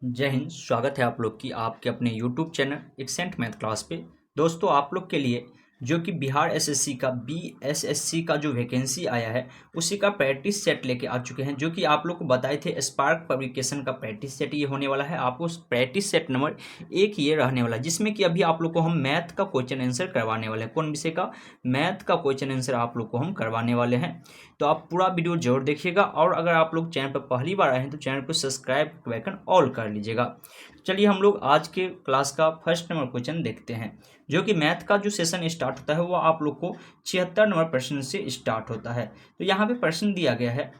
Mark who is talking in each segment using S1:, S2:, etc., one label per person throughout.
S1: जय हिंद। स्वागत है आप लोग की आपके अपने YouTube channel accent math class पे। दोस्तों, आप लोग के लिए जो कि बिहार एसएससी का बीएसएससी का जो वैकेंसी आया है उसी का प्रैक्टिस सेट लेके आ चुके हैं, जो कि आप लोग को बताए थे स्पार्क पब्लिकेशन का प्रैक्टिस सेट ये होने वाला है। आपको प्रैक्टिस सेट नंबर 1 ये रहने वाला है, जिसमें कि अभी आप लोग को हम मैथ का क्वेश्चन आंसर करवाने वाले हैं। कौन विषय का? मैथ का क्वेश्चन आंसर आप लोग को हम करवाने वाले हैं। तो आप पूरा वीडियो जरूर देखिएगा, और अगर आप लोग चैनल पर पहली बार आए हैं तो चैनल को सब्सक्राइब आइकन ऑल कर लीजिएगा। चलिए हम लोग आज के क्लास का फर्स्ट नंबर क्वेश्चन देखते हैं, जो कि मैथ का जो सेशन स्टार्ट होता है वो आप लोग को 76 नंबर प्रश्न से स्टार्ट होता है। तो यहाँ पे प्रश्न दिया गया है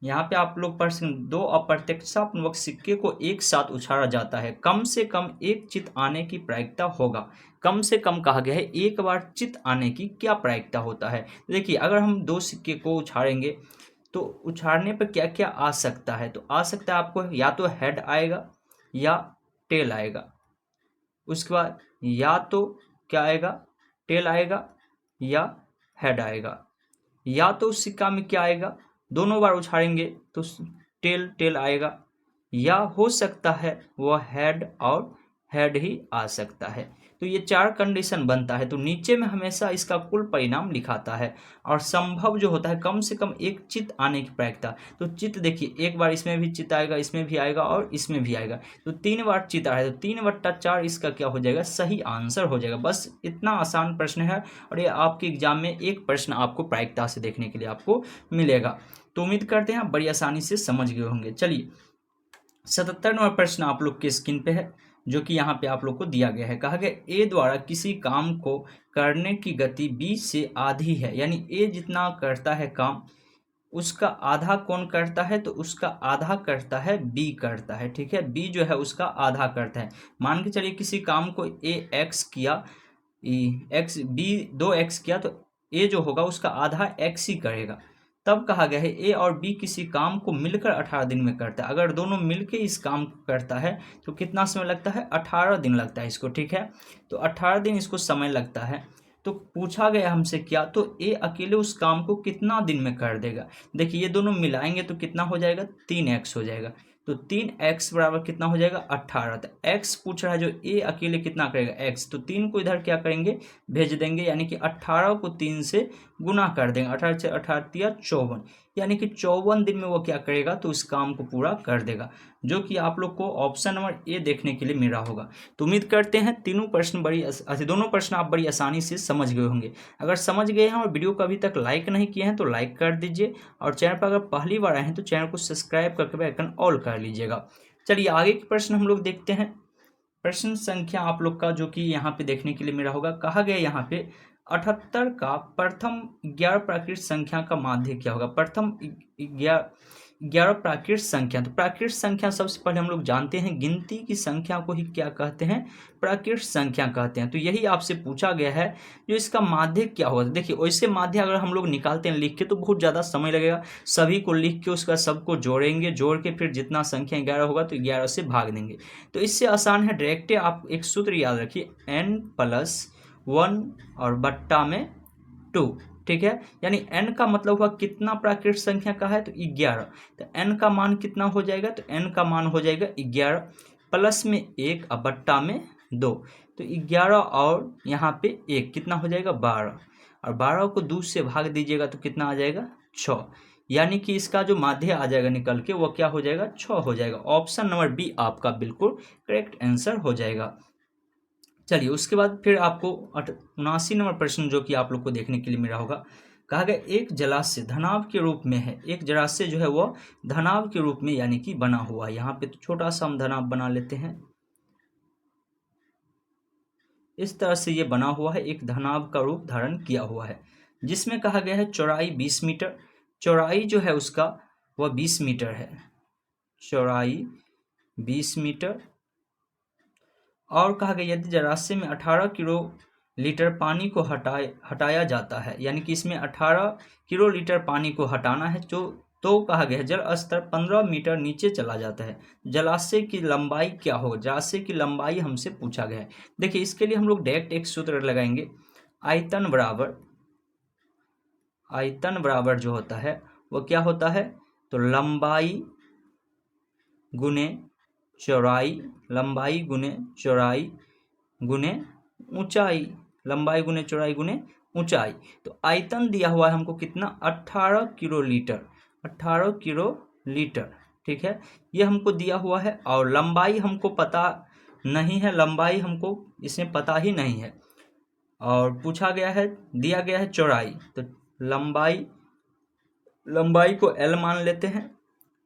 S1: यहाँ पे आप लोग प्रश्न, दो अप्रत्यक्षात्मक सिक्के को एक साथ उछाला जाता है, कम से कम एक चित आने की प्रायिकता होगा। कम से कम कहा गया है, एक बार चित आने की क्या प्रायिकता होता है। देखिए, अगर हम दो सिक्के को उछालेंगे तो उछालने पर क्या क्या आ सकता है। तो आ सकता है आपको या तो हेड आएगा या टेल आएगा। उसके बाद या तो क्या आएगा, टेल आएगा या हेड आएगा। या तो उस सिक्का में क्या आएगा, दोनों बार उछालेंगे तो टेल टेल आएगा, या हो सकता है वह हेड और हेड ही आ सकता है। तो ये चार कंडीशन बनता है। तो नीचे में हमेशा इसका कुल परिणाम लिखाता है, और संभव जो होता है कम से कम एक चित आने की प्रायिकता। तो चित देखिए, एक बार इसमें भी चित आएगा, इसमें भी आएगा और इसमें भी आएगा। तो 3 बार चित आया, तो 3/4 इसका क्या हो जाएगा, सही आंसर हो जाएगा। बस इतना आसान प्रश्न है, और ये आपके एग्जाम में एक प्रश्न आपको प्रायिकता से देखने के लिए आपको मिलेगा। तो उम्मीद करते हैं आप बड़ी आसानी से समझ गए होंगे। चलिए, 77 नंबर प्रश्न आप लोग के स्क्रीन पे है, जो कि यहाँ पे आप लोग को दिया गया है। कहा गया ए द्वारा किसी काम को करने की गति बी से आधी है, यानी ए जितना करता है काम उसका आधा कौन करता है, तो उसका आधा करता है बी करता है। ठीक है, बी जो है उसका आधा करता है। मान के चलिए किसी काम को ए एक्स किया, एक्स बी 2x किया, तो ए जो होगा उसका आधा एक्स ही करेगा। तब कहा गया है ए और बी किसी काम को मिलकर 18 दिन में करता है। अगर दोनों मिलकर इस काम को करता है तो कितना समय लगता है, 18 दिन लगता है इसको। ठीक है, तो 18 दिन इसको समय लगता है। तो पूछा गया हमसे क्या, तो ए अकेले उस काम को कितना दिन में कर देगा। देखिए, ये दोनों मिलाएंगे तो कितना हो जाएगा, 3x हो जाएगा। तो 3x बराबर कितना हो जाएगा, 18। तो x पूछ रहा है जो ए अकेले कितना करेगा, x। तो 3 को इधर क्या करेंगे, भेज देंगे, यानी कि 18 को 3 से गुना कर देंगे। 18 से 18 या 54, यानी कि 54 दिन में वो क्या करेगा, तो इस काम को पूरा कर देगा, जो कि आप लोग को ऑप्शन नंबर ए देखने के लिए मिल रहा होगा। तो उम्मीद करते हैं तीनों प्रश्न दोनों प्रश्न आप बड़ी आसानी से समझ गए होंगे। अगर समझ गए हैं और वीडियो को अभी तक लाइक नहीं किए हैं तो लाइक कर दीजिए, और चैनल पर अगर पहली बार आए हैं तो चैनल को सब्सक्राइब करके आइकन ऑल कर लीजिएगा। चलिए आगे के प्रश्न हम लोग देखते हैं। प्रश्न संख्या आप लोग का जो कि यहाँ पे देखने के लिए मिला होगा, कहा गया यहाँ पे 78 का प्रथम 11 प्राकृत संख्या का माध्य क्या होगा। प्रथम 11 प्राकृत संख्या, तो प्राकृत संख्या सबसे पहले हम लोग जानते हैं गिनती की संख्या को ही क्या कहते हैं, प्राकृत संख्या कहते हैं। तो यही आपसे पूछा गया है जो इसका माध्य क्या होगा। देखिए, वैसे माध्य अगर हम लोग निकालते हैं लिख के तो बहुत ज़्यादा समय लगेगा। सभी को लिख के उसका सबको जोड़ेंगे, जोड़ के फिर जितना संख्या 11 होगा तो 11 से भाग देंगे। तो इससे आसान है, डायरेक्ट आप एक सूत्र याद रखिए, n+1 और बट्टा में 2। ठीक है, यानी n का मतलब हुआ कितना प्राकृत संख्या का है, तो 11। तो n का मान कितना हो जाएगा, तो n का मान हो जाएगा 11, प्लस में 1 और बट्टा में 2। तो 11 और यहाँ पे 1 कितना हो जाएगा, 12, और 12 को 2 से भाग दीजिएगा तो कितना आ जाएगा, 6। यानी कि इसका जो माध्य आ जाएगा निकल के वो क्या हो जाएगा, 6 हो जाएगा। ऑप्शन नंबर बी आपका बिल्कुल करेक्ट आंसर हो जाएगा। चलिए, उसके बाद फिर आपको 79 नंबर प्रश्न जो कि आप लोग को देखने के लिए मिला होगा, कहा गया एक जलाशय धनाव के रूप में है। एक जलाशय जो है वह धनाव के रूप में यानी कि बना हुआ है। यहाँ पे तो छोटा सा हम धनाव बना लेते हैं, इस तरह से ये बना हुआ है, एक धनाव का रूप धारण किया हुआ है, जिसमें कहा गया है चौड़ाई 20 मीटर। चौड़ाई जो है उसका वह 20 मीटर है, चौड़ाई 20 मीटर। और कहा गया यदि जलाशय में 18 किलो लीटर पानी को हटाया जाता है, यानी कि इसमें 18 किलो लीटर पानी को हटाना है, तो कहा गया है जल स्तर 15 मीटर नीचे चला जाता है। जलाशय की लंबाई क्या होगा, जलाशय की लंबाई हमसे पूछा गया है। देखिए, इसके लिए हम लोग डायरेक्ट एक सूत्र लगाएंगे, आयतन बराबर जो होता है वो क्या होता है, तो लंबाई गुने चौड़ाई, लंबाई गुने चौड़ाई गुने ऊंचाई, लंबाई गुने चौड़ाई गुने ऊंचाई। तो आयतन दिया हुआ है हमको कितना, 18 किलो लीटर, 18 किलो लीटर। ठीक है, ये हमको दिया हुआ है। और लंबाई हमको पता नहीं है, लंबाई हमको इसमें पता ही नहीं है। और पूछा गया है, दिया गया है चौड़ाई, तो लंबाई को L मान लेते हैं।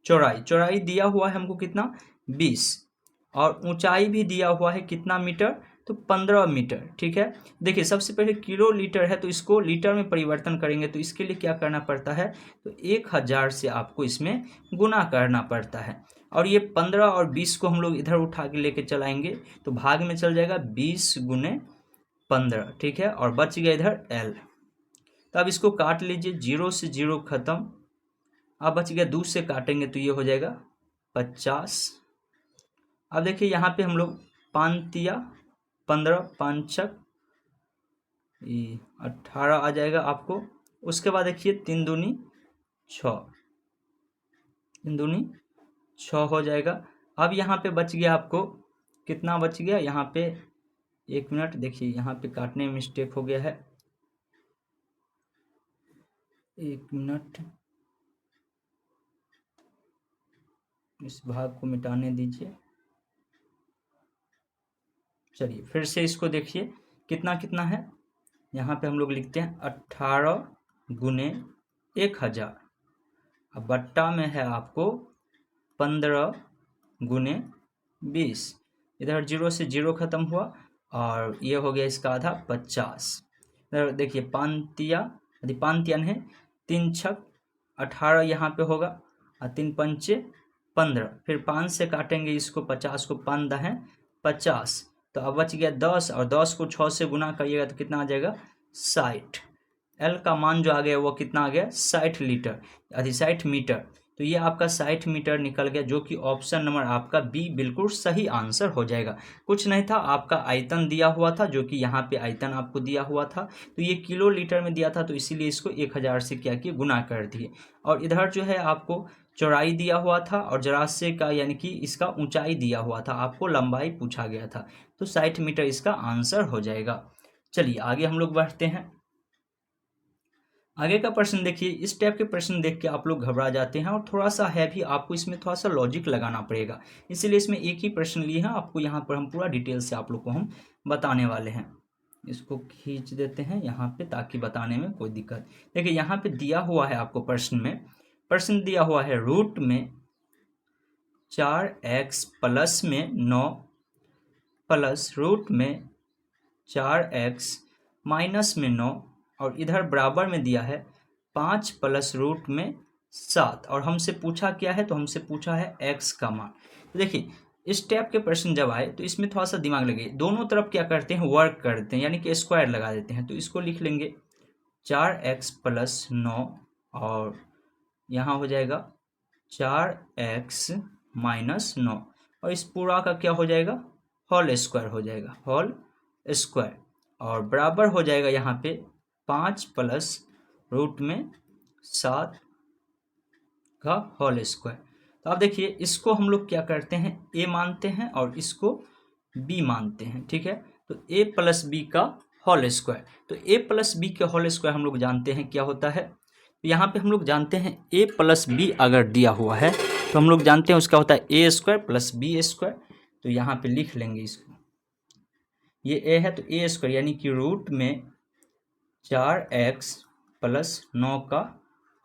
S1: चौड़ाई दिया हुआ है हमको कितना, 20। और ऊंचाई भी दिया हुआ है कितना मीटर, तो 15 मीटर। ठीक है, देखिए सबसे पहले किलो लीटर है तो इसको लीटर में परिवर्तन करेंगे, तो इसके लिए क्या करना पड़ता है, तो 1000 से आपको इसमें गुना करना पड़ता है। और ये 15 और 20 को हम लोग इधर उठा के लेके चलाएंगे तो भाग में चल जाएगा 20 गुने 15। ठीक है, और बच गया इधर L। तो अब इसको काट लीजिए, 0 से 0 खत्म। अब बच गया, 2 से काटेंगे तो ये हो जाएगा 50। अब देखिए यहाँ पे हम लोग 5 15 5 18 आ जाएगा आपको। उसके बाद देखिए 3 दूनी 6, 3 दूनी 6 हो जाएगा। अब यहाँ पे बच गया आपको कितना बच गया, यहाँ पे 1 मिनट, देखिए यहाँ पे काटने में मिस्टेक हो गया है, 1 मिनट, इस भाग को मिटाने दीजिए। चलिए फिर से इसको देखिए कितना कितना है। यहाँ पे हम लोग लिखते हैं 18 गुने 1000। अब बट्टा में है आपको 15 गुने 20। इधर 0 से 0 खत्म हुआ और ये हो गया इसका आधा 50। इधर देखिए पांतियन है, 3 छक 18 यहाँ पे होगा और 3 पंचे 15। फिर 5 से काटेंगे इसको, 50 को 5 है 50। तो अब बच गया 10 और 10 को 6 से गुना करिएगा तो कितना आ जाएगा, 60। L का मान जो आ गया वो कितना आ गया, 60 लीटर, 60 मीटर। तो ये आपका 60 मीटर निकल गया, जो कि ऑप्शन नंबर आपका बी बिल्कुल सही आंसर हो जाएगा। कुछ नहीं था, आपका आयतन दिया हुआ था, जो कि यहाँ पे आयतन आपको दिया हुआ था, तो ये किलो लीटर में दिया था, तो इसीलिए इसको 1000 से क्या किए, गुना कर दिए। और इधर जो है आपको चौड़ाई दिया हुआ था और जरासे का यानी कि इसका ऊंचाई दिया हुआ था, आपको लंबाई पूछा गया था, तो 60 मीटर इसका आंसर हो जाएगा। चलिए आगे हम लोग बढ़ते हैं। आगे का प्रश्न देखिए, इस टाइप के प्रश्न देख के आप लोग घबरा जाते हैं और थोड़ा सा है भी, आपको इसमें थोड़ा सा लॉजिक लगाना पड़ेगा, इसीलिए इसमें एक ही प्रश्न लिए हैं आपको, यहाँ पर हम पूरा डिटेल से आप लोग को हम बताने वाले हैं। इसको खींच देते हैं यहाँ पे ताकि बताने में कोई दिक्कत। देखिए यहाँ पे दिया हुआ है आपको प्रश्न दिया हुआ है, रूट में 4x प्लस में 9 प्लस रूट में 4x माइनस में 9 और इधर बराबर में दिया है 5 प्लस रूट में 7। और हमसे पूछा क्या है, तो हमसे पूछा है x का मान। तो देखिए इस टाइप के प्रश्न जब आए तो इसमें थोड़ा सा दिमाग लगे, दोनों तरफ क्या करते हैं, वर्क करते हैं, यानी कि स्क्वायर लगा देते हैं। तो इसको लिख लेंगे 4x प्लस 9 और यहाँ हो जाएगा 4x माइनस 9 और इस पूरा का क्या हो जाएगा, होल स्क्वायर हो जाएगा, होल स्क्वायर। और बराबर हो जाएगा यहाँ पे 5 प्लस रूट में 7 का होल स्क्वायर। तो आप देखिए इसको हम लोग क्या करते हैं, a मानते हैं और इसको b मानते हैं। ठीक है, तो a प्लस बी का होल स्क्वायर, तो a प्लस बी के होल स्क्वायर हम लोग जानते हैं क्या होता है। तो यहाँ पे हम लोग जानते हैं a प्लस बी अगर दिया हुआ है तो हम लोग जानते हैं उसका होता है a square plus B square. तो यहाँ पे लिख लेंगे इसको, ये a है तो a स्क्वायर यानी कि रूट में 4x प्लस 9 का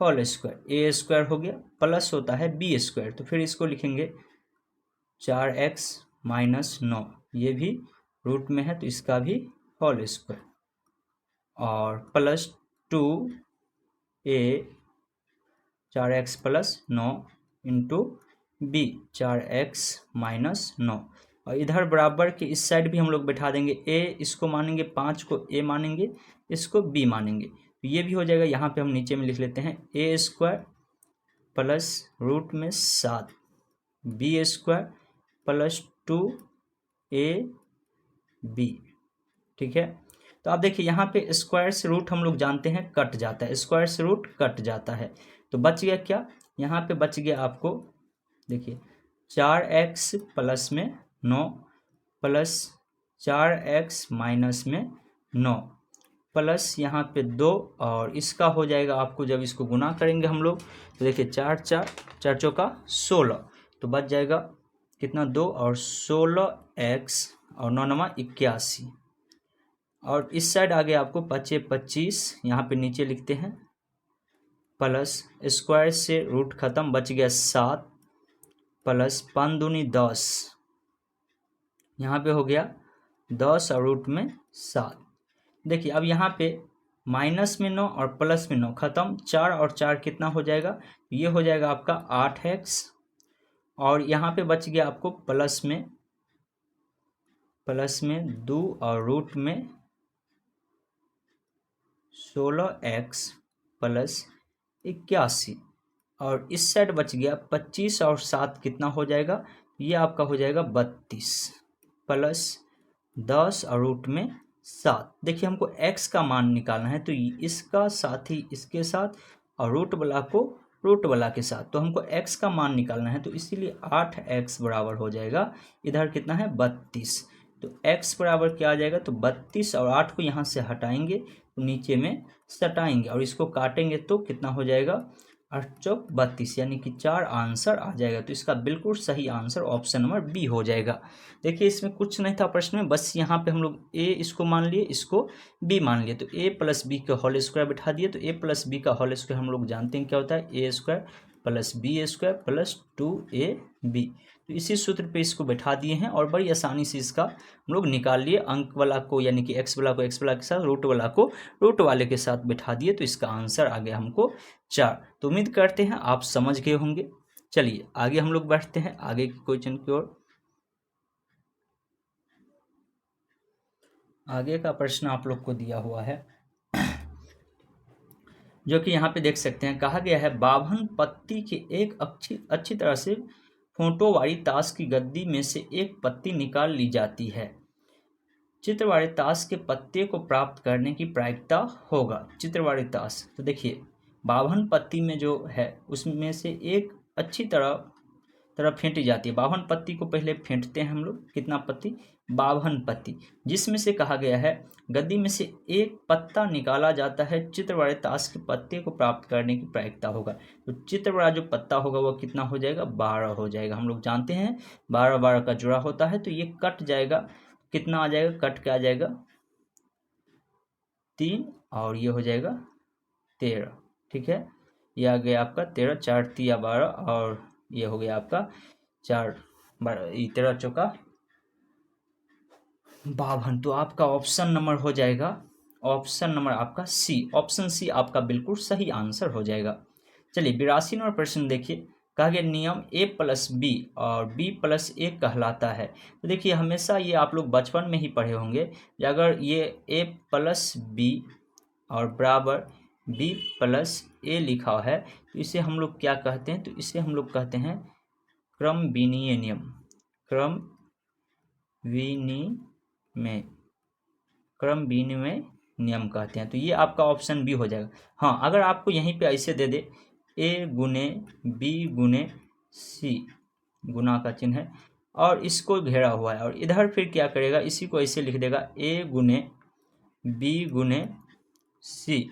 S1: होल स्क्वायर, a स्क्वायर हो गया, प्लस होता है b स्क्वायर। तो फिर इसको लिखेंगे 4x माइनस 9, ये भी रूट में है तो इसका भी होल स्क्वायर, और plus 2a 4x plus 9 into b 4x minus 9। और इधर बराबर के इस साइड भी हम लोग बैठा देंगे, a इसको मानेंगे, 5 को a मानेंगे, इसको b मानेंगे, तो ये भी हो जाएगा। यहाँ पे हम नीचे में लिख लेते हैं a स्क्वायर प्लस रूट में 7 b स्क्वायर प्लस 2ab। ठीक है, तो आप देखिए यहाँ पे स्क्वायर से रूट हम लोग जानते हैं कट जाता है, स्क्वायर से रूट कट जाता है, तो बच गया क्या, यहाँ पे बच गया आपको देखिए 4x प्लस में 9 प्लस 4x माइनस में 9 प्लस यहाँ पे 2 और इसका हो जाएगा आपको जब इसको गुना करेंगे हम लोग तो देखिए 4 4 4 चौका 16 तो बच जाएगा कितना 2 और 16x और 9 9 81 और इस साइड आगे आपको 25 25 यहाँ पे नीचे लिखते हैं प्लस स्क्वायर से रूट खत्म बच गया 7 प्लस 5 दूनी 10 यहाँ पे हो गया 10 और रूट में 7। देखिए अब यहाँ पे माइनस में 9 और प्लस में 9 खत्म 4 और 4 कितना हो जाएगा ये हो जाएगा आपका 8x और यहाँ पे बच गया आपको प्लस में 2 और रूट में 16x प्लस 81 और इस साइड बच गया 25 और 7 कितना हो जाएगा ये आपका हो जाएगा 32 प्लस 10 और रूट में 7। देखिए हमको x का मान निकालना है तो इसका साथ ही इसके साथ और रूट वाला को रूट वाला के साथ तो हमको x का मान निकालना है तो इसीलिए 8x बराबर हो जाएगा इधर कितना है 32 तो x बराबर क्या आ जाएगा तो 32 और 8 को यहाँ से हटाएंगे तो नीचे में सटाएंगे और इसको काटेंगे तो कितना हो जाएगा 8 चौक 32 यानी कि 4 आंसर आ जाएगा। तो इसका बिल्कुल सही आंसर ऑप्शन नंबर बी हो जाएगा। देखिए इसमें कुछ नहीं था प्रश्न में, बस यहाँ पे हम लोग ए इसको मान लिए इसको बी मान लिए तो ए प्लस बी का होल स्क्वायर बिठा दिए। तो ए प्लस बी का होल स्क्वायर हम लोग जानते हैं क्या होता है A square plus B square plus 2ab। तो इसी सूत्र पे इसको बैठा दिए हैं और बड़ी आसानी से इसका हम लोग निकाल लिए अंक वाला को यानी कि एक्स वाला को एक्स वाला के साथ रूट वाला को रूट वाले के साथ बैठा दिए तो इसका आंसर आ गया हमको 4। तो उम्मीद करते हैं आप समझ गए होंगे। चलिए आगे हम लोग बढ़ते हैं आगे के क्वेश्चन की ओर। आगे का प्रश्न आप लोग को दिया हुआ है जो कि यहाँ पे देख सकते हैं कहा गया है बाभन पत्ती की एक अच्छी तरह से फोटो वाली ताश की गद्दी में से एक पत्ती निकाल ली जाती है। चित्र वाले ताश के पत्ते को प्राप्त करने की प्रायिकता होगा। चित्र वाली ताश तो देखिए बाभन पत्ती में जो है उसमें से एक अच्छी तरह फेंटी जाती है। बाभन पत्ती को पहले फेंटते हैं हम लोग कितना पत्ती बाभन पत्ती जिसमें से कहा गया है गद्दी में से एक पत्ता निकाला जाता है। चित्र वाले ताश के पत्ते को प्राप्त करने की प्रायिकता होगा। तो चित्र वाला जो पत्ता होगा वो कितना हो जाएगा 12 हो जाएगा। हम लोग जानते हैं 12 12 का जुड़ा होता है तो ये कट जाएगा कितना आ जाएगा कट के आ जाएगा 3 और ये हो जाएगा 13। ठीक है ये आ गया आपका 13 4 3 12 और ये हो गया आपका 4 13 चौका 52। तो आपका ऑप्शन नंबर हो जाएगा ऑप्शन नंबर आपका सी। ऑप्शन सी आपका बिल्कुल सही आंसर हो जाएगा। चलिए 82 नंबर प्रश्न देखिए कहा गया नियम a प्लस बी और b प्लस ए कहलाता है। तो देखिए हमेशा ये आप लोग बचपन में ही पढ़े होंगे अगर ये a प्लस बी और बराबर b प्लस ए लिखा है तो इसे हम लोग क्या कहते हैं तो इसे हम लोग कहते हैं क्रम विनिमय नियम। क्रम विनिमय नियम कहते हैं। तो ये आपका ऑप्शन बी हो जाएगा। हाँ अगर आपको यहीं पे ऐसे दे दे a गुने बी गुने सी गुना का चिन्ह है और इसको घेरा हुआ है और इधर फिर क्या करेगा इसी को ऐसे लिख देगा a गुने बी गुने सी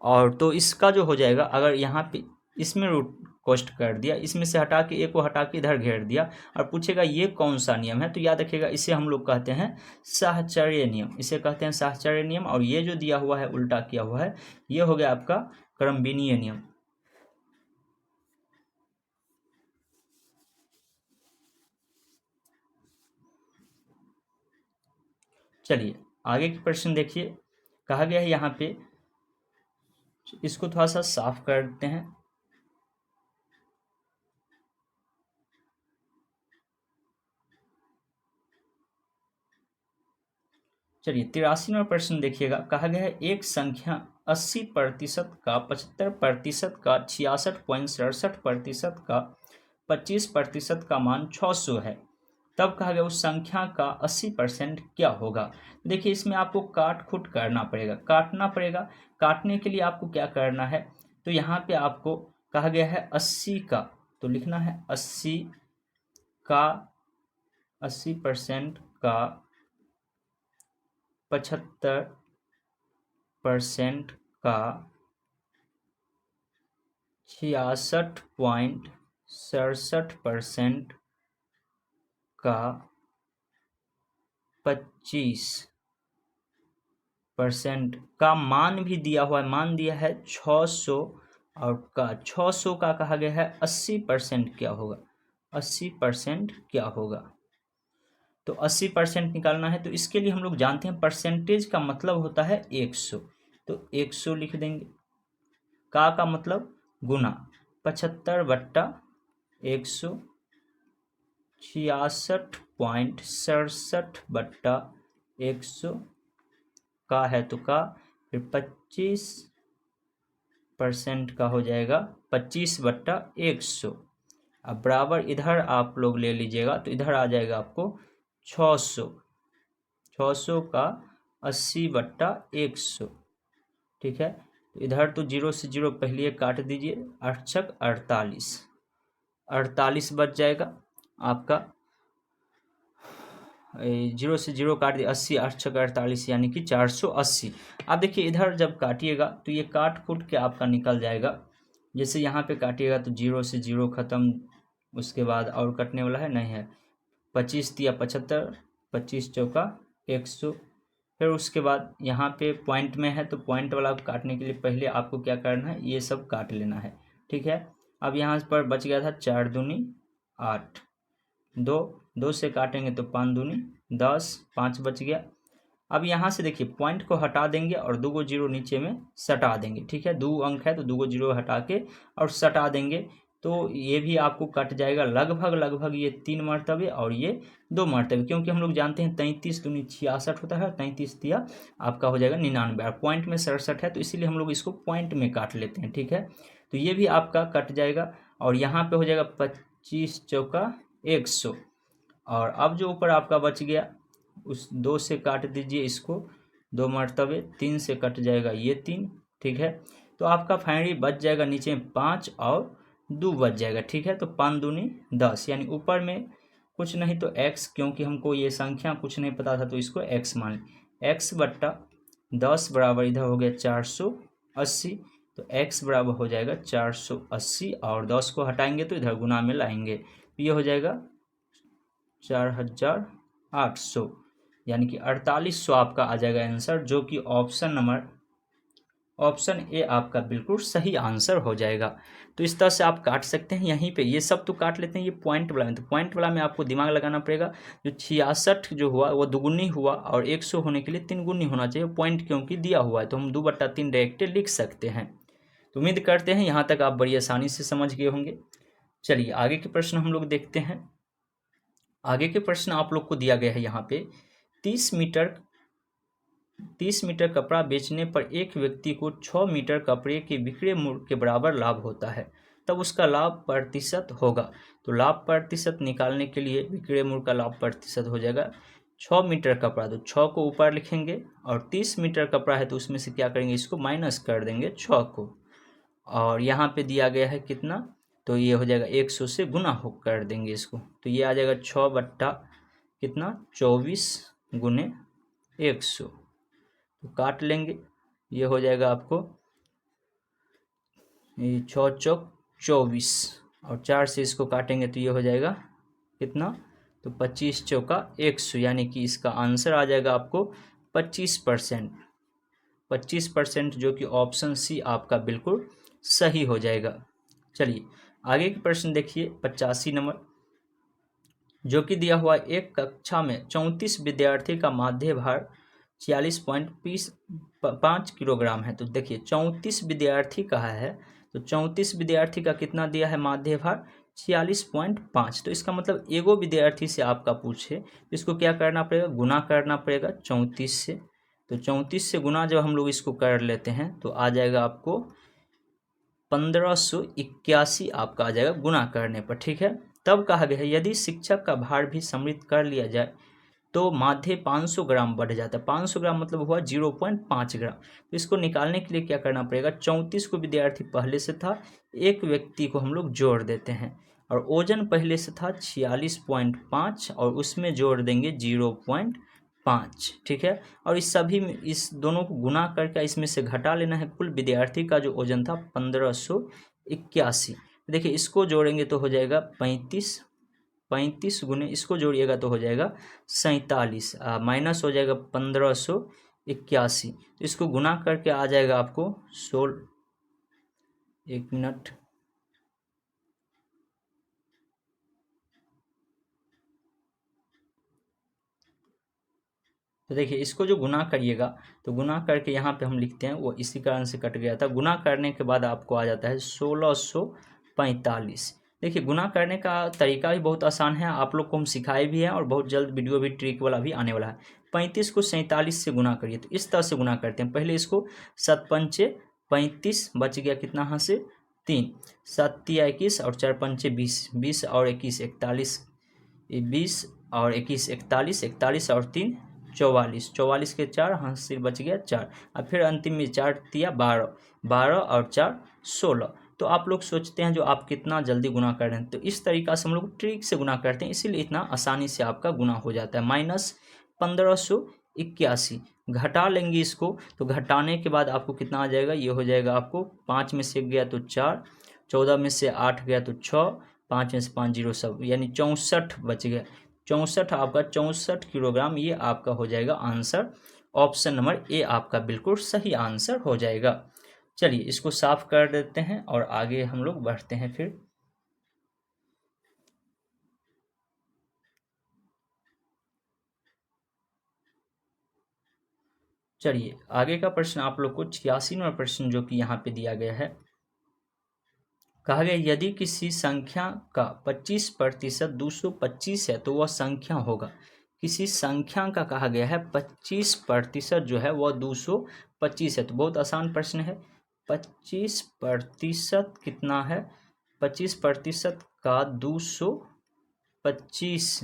S1: और तो इसका जो हो जाएगा अगर यहाँ पे इसमें रूट कॉस्ट कर दिया इसमें से हटा के ए को हटा के इधर घेर दिया और पूछेगा ये कौन सा नियम है तो याद रखिएगा इसे हम लोग कहते हैं साहचर्य नियम। इसे कहते हैं साहचर्य नियम और ये जो दिया हुआ है उल्टा किया हुआ है ये हो गया आपका क्रम विनिमय नियम। चलिए आगे के प्रश्न देखिए कहा गया है यहाँ पे इसको थोड़ा सा साफ करते हैं। चलिए 83 नंबर प्रश्न देखिएगा कहा गया है एक संख्या 80% का 75% का 66.67% का 25% का मान 600 है तब कहा गया उस संख्या का 80% क्या होगा। देखिए इसमें आपको काट खूट करना पड़ेगा काटना पड़ेगा। काटने के लिए आपको क्या करना है तो यहाँ पे आपको कहा गया है 80 का तो लिखना है 80 का 80% का 75% का 66.67% का 25% का मान भी दिया हुआ है। मान दिया है 600 और का 600 का कहा गया है 80% क्या होगा, 80% क्या होगा। तो 80% निकालना है तो इसके लिए हम लोग जानते हैं परसेंटेज का मतलब होता है 100। तो 100 लिख देंगे, का मतलब गुना 75/100, 66.67/100 का है तो का, फिर 25% का हो जाएगा 25/100। अब बराबर इधर आप लोग ले लीजिएगा तो इधर आ जाएगा आपको 600। 600 का 80/100, ठीक है। तो इधर तो 0 से 0 पहले काट दीजिए, 8 48, 48 बच जाएगा आपका। 0 से 0 काट दिया, 80 8 48 यानी कि 480। अब देखिए इधर जब काटिएगा तो ये काट कूट के आपका निकल जाएगा। जैसे यहाँ पे काटिएगा तो 0 से 0 खत्म, उसके बाद और कटने वाला है नहीं है। 25 दिया 75, 25 चौका 100। फिर उसके बाद यहाँ पे पॉइंट में है तो पॉइंट वाला काटने के लिए पहले आपको क्या करना है, ये सब काट लेना है, ठीक है। अब यहाँ पर बच गया था 4 दूनी 8, 2 से काटेंगे तो 5 दूनी 10, 5 बच गया। अब यहाँ से देखिए पॉइंट को हटा देंगे और 2 गो 0 नीचे में सटा देंगे, ठीक है। 2 अंक है तो 2 गो 0 हटा के और सटा देंगे तो ये भी आपको कट जाएगा लगभग ये 3 मरतबे और ये 2 मरतबे, क्योंकि हम लोग जानते हैं 33 दूनी 66 होता है, 33 दिया आपका हो जाएगा 99 और पॉइंट में 67 है तो इसीलिए हम लोग इसको पॉइंट में काट लेते हैं, ठीक है। तो ये भी आपका कट जाएगा और यहाँ पे हो जाएगा 25 चौका 100। और अब जो ऊपर आपका बच गया उस 2 से काट दीजिए इसको 2 मरतबे, 3 से कट जाएगा ये 3, ठीक है। तो आपका फाइनली बच जाएगा नीचे 5 और 2 बच जाएगा, ठीक है। तो 5 दूनी 10 यानी ऊपर में कुछ नहीं तो x, क्योंकि हमको ये संख्या कुछ नहीं पता था तो इसको x मान लें। x/10 बराबर इधर हो गया 480, तो x बराबर हो जाएगा 480 और 10 को हटाएंगे तो इधर गुना में लाएंगे तो ये हो जाएगा 4800, यानी कि 4800 आपका आ जाएगा आंसर, जो कि ऑप्शन ए आपका बिल्कुल सही आंसर हो जाएगा। तो इस तरह से आप काट सकते हैं। यहीं पे ये सब तो काट लेते हैं, ये पॉइंट वाला में तो पॉइंट वाला में आपको दिमाग लगाना पड़ेगा। जो 66 जो हुआ वो दुगुनी हुआ और 100 होने के लिए 3 गुनी होना चाहिए, पॉइंट क्योंकि दिया हुआ है तो हम 2/3 डायरेक्ट लिख सकते हैं। तो उम्मीद करते हैं यहाँ तक आप बड़ी आसानी से समझ गए होंगे। चलिए आगे के प्रश्न हम लोग देखते हैं। आगे के प्रश्न आप लोग को दिया गया है यहाँ पे 30 मीटर कपड़ा बेचने पर एक व्यक्ति को 6 मीटर कपड़े के विक्रय मूल्य के बराबर लाभ होता है, तब उसका लाभ प्रतिशत होगा। तो लाभ प्रतिशत निकालने के लिए विक्रय मूल्य का लाभ प्रतिशत हो जाएगा 6 मीटर कपड़ा, तो 6 को ऊपर लिखेंगे और 30 मीटर कपड़ा है तो उसमें से क्या करेंगे, इसको माइनस कर देंगे 6 को। और यहाँ पे दिया गया है कितना, तो ये हो जाएगा 100 से गुना हो कर देंगे इसको, तो ये आ जाएगा 6 बट्टा कितना 24 गुने 100। तो काट लेंगे, ये हो जाएगा आपको 6 चौक 24 और 4 से इसको काटेंगे तो ये हो जाएगा कितना, तो 25 चौका 100, यानी कि इसका आंसर आ जाएगा आपको 25%। 25% जो कि ऑप्शन सी आपका बिल्कुल सही हो जाएगा। चलिए आगे के प्रश्न देखिए 85 नंबर, जो कि दिया हुआ एक कक्षा में 34 विद्यार्थी का माध्य भार 46.5 किलोग्राम है। तो देखिए 34 विद्यार्थी कहा है तो 34 विद्यार्थी का कितना दिया है माध्य भार 46.5, तो इसका मतलब एगो विद्यार्थी से आपका पूछे इसको क्या करना पड़ेगा, गुना करना पड़ेगा 34 से। तो 34 से गुना जब हम लोग इसको कर लेते हैं तो आ जाएगा आपको 1581 आपका आ जाएगा गुना करने पर, ठीक है। तब कहा गया है यदि शिक्षक का भार भी सम्मिलित कर लिया जाए तो माध्य 500 ग्राम बढ़ जाता है। 500 ग्राम मतलब हुआ 0.5 ग्राम। तो इसको निकालने के लिए क्या करना पड़ेगा, 34 को विद्यार्थी पहले से था, एक व्यक्ति को हम लोग जोड़ देते हैं और ओजन पहले से था 46.5 और उसमें जोड़ देंगे 0.5, ठीक है। और इस सभी में इस दोनों को गुना करके इसमें से घटा लेना है। कुल विद्यार्थी का जो ओजन था 1581। देखिए इसको जोड़ेंगे तो हो जाएगा 35 गुने इसको जोड़िएगा तो हो जाएगा 47, माइनस हो जाएगा 1581। तो इसको गुना करके आ जाएगा आपको 16, एक मिनट, तो देखिए इसको जो गुना करिएगा तो गुना करके यहाँ पे हम लिखते हैं, वो इसी कारण से कट गया था। गुना करने के बाद आपको आ जाता है 1645। देखिए गुना करने का तरीका भी बहुत आसान है, आप लोग को हम सिखाए भी हैं और बहुत जल्द वीडियो भी ट्रिक वाला भी आने वाला है। 35 को 47 से गुना करिए, तो इस तरह से गुना करते हैं। पहले इसको 7 पंचे 35, बच गया कितना यहाँ से 3, 7 तिया 21 और 4 पंचे 20, 20 और 21 41, 20 और 21 41, 41 और 3 44, 44 के 4 हासिल बच गया 4। अब फिर अंतिम में 4 तिया 12, 12 और 4 16। तो आप लोग सोचते हैं जो आप कितना जल्दी गुना कर रहे हैं, तो इस तरीका से हम लोग ट्रिक से गुना करते हैं, इसीलिए इतना आसानी से आपका गुना हो जाता है। -1581 घटा लेंगे इसको, तो घटाने के बाद आपको कितना आ जाएगा, ये हो जाएगा आपको 5 में से 1 गया तो 4, 14 में से 8 गया तो 6, 5 में से 5 जीरो सब, यानी 64 बच गया। 64 आपका 64 किलोग्राम, ये आपका हो जाएगा आंसर। ऑप्शन नंबर ए आपका बिल्कुल सही आंसर हो जाएगा। चलिए इसको साफ कर देते हैं और आगे हम लोग बढ़ते हैं फिर। चलिए आगे का प्रश्न आप लोग को 86 नंबर प्रश्न जो कि यहाँ पे दिया गया है, कहा गया यदि किसी संख्या का 25% 225 है तो वह संख्या होगा। किसी संख्या का कहा गया है 25% जो है वह 225 है, तो बहुत आसान प्रश्न है। 25% कितना है, 25% का 225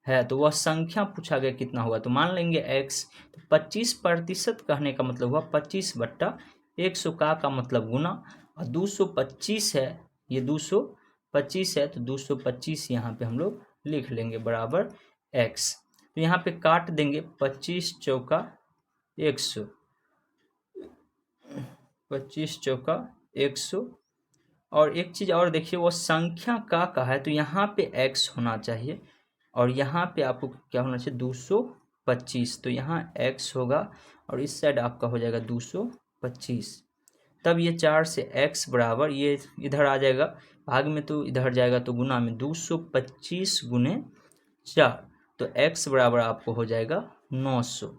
S1: है, तो वह संख्या पूछा गया कितना हुआ, तो मान लेंगे x। तो 25% कहने का मतलब हुआ 25/100 का मतलब गुना, और 225 है, ये 225 है, तो 225 यहाँ पे हम लोग लिख लेंगे बराबर x। तो यहाँ पे काट देंगे 25 चौका 100, 25 चौका 100। और एक चीज़ और देखिए, वो संख्या का कहा है तो यहाँ पे x होना चाहिए और यहाँ पे आपको क्या होना चाहिए 225, तो यहाँ x होगा और इस साइड आपका हो जाएगा 225। तब ये 4 से x बराबर, ये इधर आ जाएगा भाग में तो इधर जाएगा तो गुना में 225 गुने 4, तो x बराबर आपको हो जाएगा 900।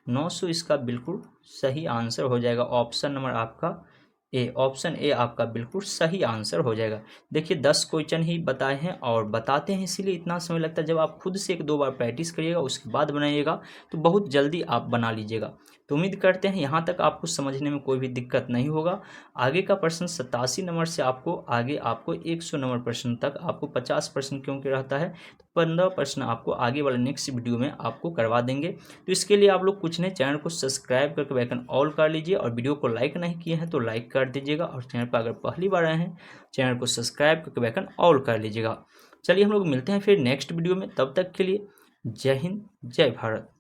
S1: 900 इसका बिल्कुल सही आंसर हो जाएगा। ऑप्शन नंबर आपका ए, ऑप्शन ए आपका बिल्कुल सही आंसर हो जाएगा। देखिए 10 क्वेश्चन ही बताए हैं और बताते हैं इसीलिए इतना समय लगता है। जब आप खुद से 1-2 बार प्रैक्टिस करिएगा उसके बाद बनाइएगा तो बहुत जल्दी आप बना लीजिएगा। तो उम्मीद करते हैं यहाँ तक आपको समझने में कोई भी दिक्कत नहीं होगा। आगे का प्रश्न 87 नंबर से आपको आगे आपको 100 नंबर प्रश्न तक आपको 50 प्रश्न क्योंकि रहता है, तो 15 प्रश्न आपको आगे वाले नेक्स्ट वीडियो में आपको करवा देंगे। तो इसके लिए आप लोग कुछ नहीं, चैनल को सब्सक्राइब करके बेल आइकन ऑल कर लीजिए और वीडियो को लाइक नहीं किए हैं तो लाइक कर दीजिएगा, और चैनल पर अगर पहली बार आए हैं चैनल को सब्सक्राइब करके बेल आइकन ऑल कर लीजिएगा। चलिए हम लोग मिलते हैं फिर नेक्स्ट वीडियो में, तब तक के लिए जय हिंद जय भारत।